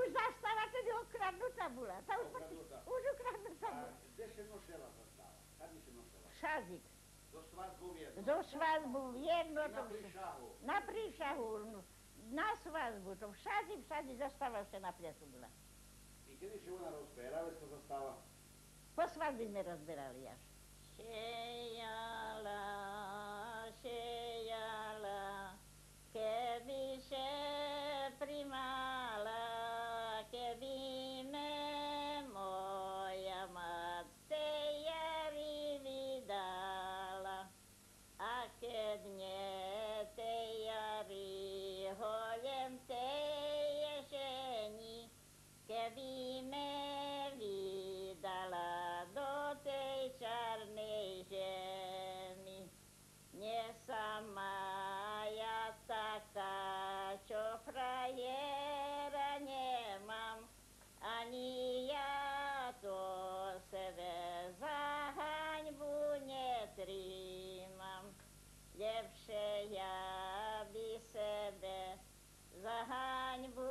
už zastava tedy okradnutá bola. Už okradnutá bola. A kde še nošela zastava? Kade še nošela? Šazik. Do svadbu jedno? Do svadbu jedno. I na príšahu? Na príšahu, na svadbu. To všade zastava še na pliatu bola. I kedy še ona rozberala sa zastava? Po svadbi sme rozberali až. Šejala, keby še primala, keby me moja mat tej jari vydala. A keď nie tej jari holem tej jeseni, keby me vydala do tej čarnej ženy. Nie sama ja taká, čo frajera nemám, ani ja to sebe za haňbu netrímam. Lepšie ja by sebe za haňbu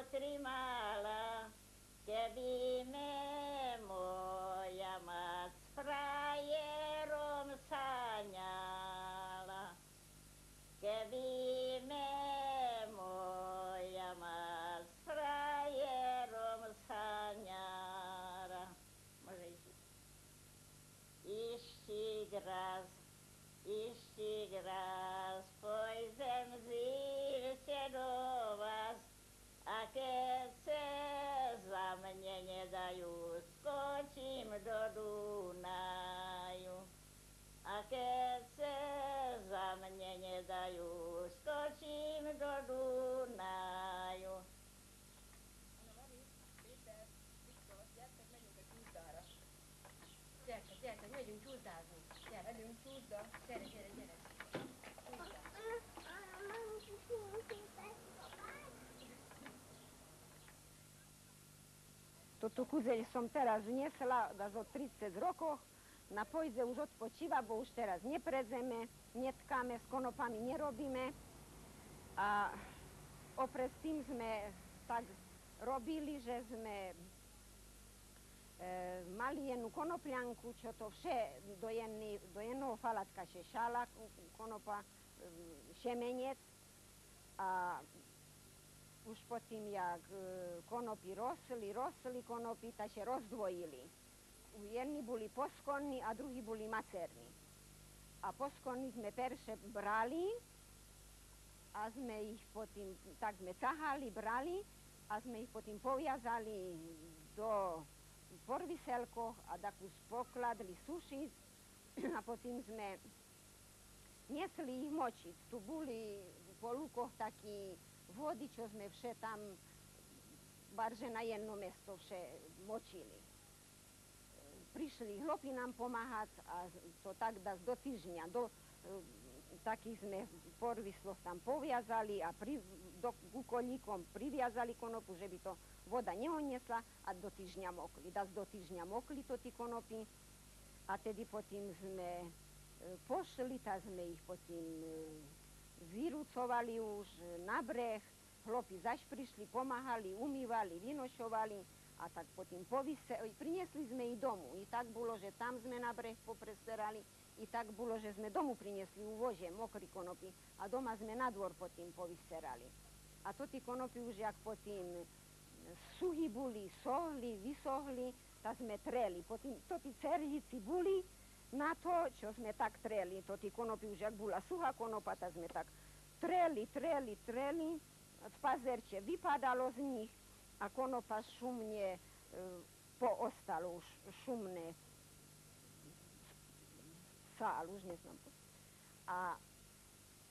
trímala, keby me moja mat s frajerom saňala. Keby me moja mat s frajerom saňala. Môže ísť. Ištík raz pôjdem zírte do vás, a keď se za mne nedajú, skočím do Dunaju. A keď se za mne nedajú, skočím do Dunaju. Gyertek, megyünk csúszdázni. Gyere, megyünk csúszda. Gyere. Toto kuzeľ som teraz vniesla zo 30 rokov, na pojze už odpočíva, bo už teraz nepredzeme, netkáme, s konopami nerobíme. A opred tým sme tak robili, že sme mali jednu konopljanku, čo to vše do jedného falatka šešala, konopa, šemenec. A už potom, jak konopi rosli konopi, tak sa rozdvojili. Jedni boli poskonni a druhí boli macerní. A poskonni sme perše brali a sme ich potom, tak sme cahali, brali a sme ich potom poviazali do porviselkoch a takú pokladli sušiť a potom sme nesli ich močiť. Tu boli po lukoch takí vody, čo sme vše tam barže na jedno mesto vše močili. Prišli chlopy nám pomáhať a to tak do týždňa. Takých sme porvisloch tam poviazali a kukolíkom priviazali konopu, že by to voda neoniesla a do týždňa mokli. Do týždňa mokli to tí konopy a tedy potom sme pošli, tak sme ich potom vyrucovali už na breh. Chlopy zaš prišli, pomáhali, umývali, vynošovali a tak potom priniesli sme ich domu. I tak bolo, že tam sme na breh popresterali, i tak bolo, že sme domu priniesli u vože mokrí konopy a doma sme na dvor potom povysterali. A to tí konopy už jak potom suhy boli, sohli, vysohli, tak sme treli. Potom to tí cerhici boli na to, čo sme tak treli. To tí konopy už jak bola suchá konopa, tak sme tak treli. Z pazerče vypadalo z nich a konopa šumne poostalo, už šumné sál, už neznám. A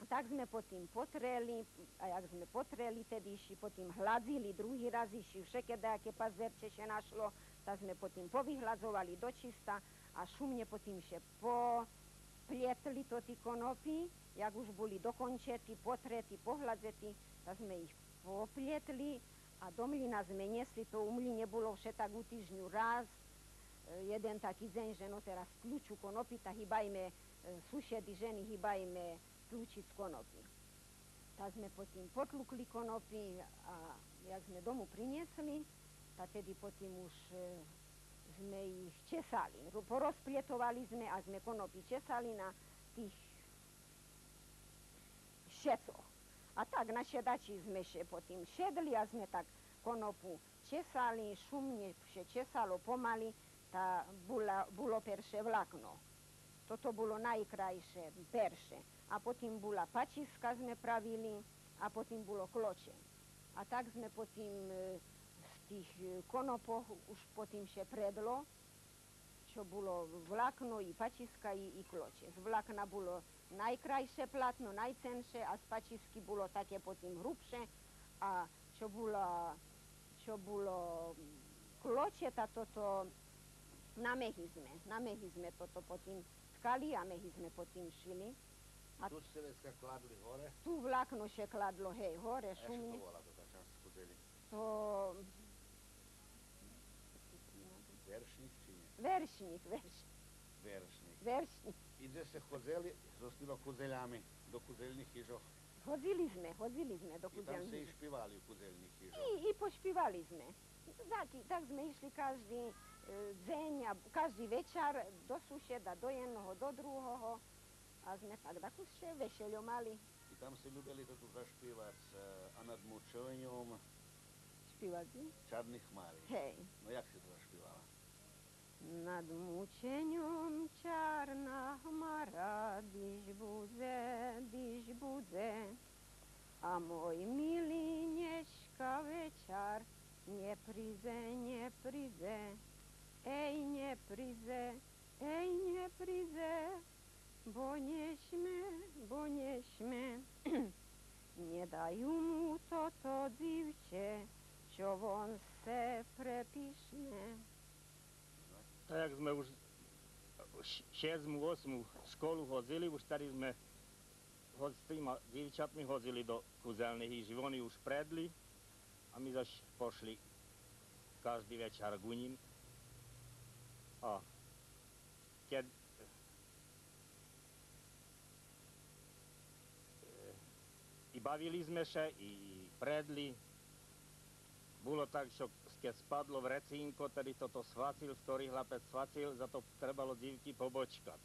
tak sme potom potreli, a jak sme potreli, tedy ešte potom hladzili, druhý raz ešte všekedajaké pazerče še našlo, tak sme potom povyhladzovali do čista a šumne potom ešte poplietli to tí konopy, jak už boli dokončetí, potrety, pohľadzetí, tak sme ich poplietli a do mlyna sme nesli, to u mlyne bolo vše tak u týždňu raz, jeden taký deň, že no teraz kľúču konopy, tak hýbajme sušedy ženy, hýbajme kľúčiť z konopy. Tak sme potom potlukli konopy a jak sme domu priniesli, tak tedy potom už sme ich česali. Porozplietovali sme a sme konopy česali na tých šecoch. A tak na šedači sme potom šedli a sme tak konopu česali, šumne vše česalo pomaly, tá bolo perše vlákno. Toto bolo najkrajšie, perše. A potom bola pačiska sme pravili a potom bolo kloče. A tak sme potom z tých konopoch už potom še predlo, čo bolo vlákno i pačiska i kloče. Z vlákna bolo najkrajšie platno, najcenšie a z pačisky bolo také potom hrubšie a čo bolo kloče, tá toto na mehy sme toto potom tkali a mehy sme potom šili. A tu ste vecka kladli hore? Tu vlákno še kladlo, hej, hore, šumne. Ešte to volá to tá časť kuzeli? To... Veršník či nie? Veršník. Veršník. I gde ste chodzeli so s tými kuzeľami do kuzeľných chyžov? Chodzili sme do I tam ste kuzeľných. i špívali u kuzeľných chyžov? I pošpívali sme. Tak sme išli každý deň a každý večer do suseda, do jednoho, do druhého. A sme tak takúšie vešeľo mali. I tam ste ľubili to tu zašpívať a nad mučením Špívali? Čarných chmári. Hej. No jak si to zašpívala? Nad mučením čarná hmara, když bude, a môj milý dneška večer nepríde, ej nepríde, bo nešme, nedajú mu toto divče, čo von se prepíšne. Tak jak sme už 6. 8. školu hodili, už tady sme s týma dievčatmi hodili do kuzelných hýží. Oni už predli a my zaš pošli každý večer k ním. A keď i bavili sme sa, i predli. Bolo tak, že keď spadlo v recínko, tedy toto svacil, ktorý chlapec svacil, za to trebalo dívky pobočkať.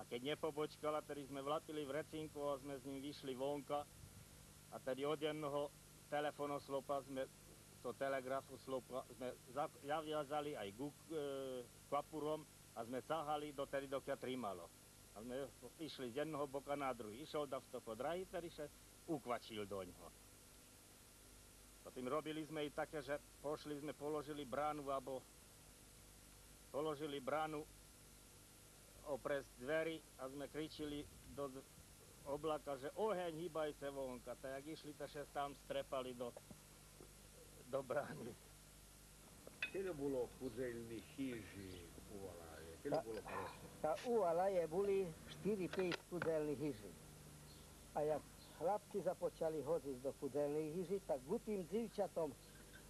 A keď nepobočkala, tedy sme vlatili v recínku a sme s ním vyšli vonka. A tedy od jednoho telefonoslopa sme, to telegrafu slopa, sme zaviazali aj kapurom a sme cahali dotedy, dokiaľ trímalo. A sme išli z jednoho boka na druhý. Išiel davstoko drahy, tedy sa ukvačil do ňoho. Potom robili sme i také, že pošli sme, položili bránu oprez dverí a sme kričili do oblaka, že oheň, hýbajte vonka. Tak jak išli, tak sa tam strepali do brány. Kedy bolo kuzeľných chyží u Valaje? Kedy bolo presne? Tá u Valaje boli 4-5 kuzelných hyží. A jak chlapci započali hodiť do kuzelných hyží, tak k tým dzivčatom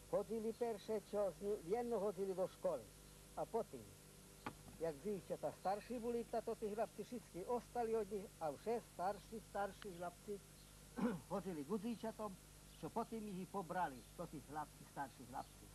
hodili perše, čo jedno hodili do školy. A potom, jak dzivčata starší boli, tato tí chlapci všetky ostali od nich a vše starší chlapci hodili k dzivčatom, čo potom ich pobrali, to tí chlapci, starší chlapci.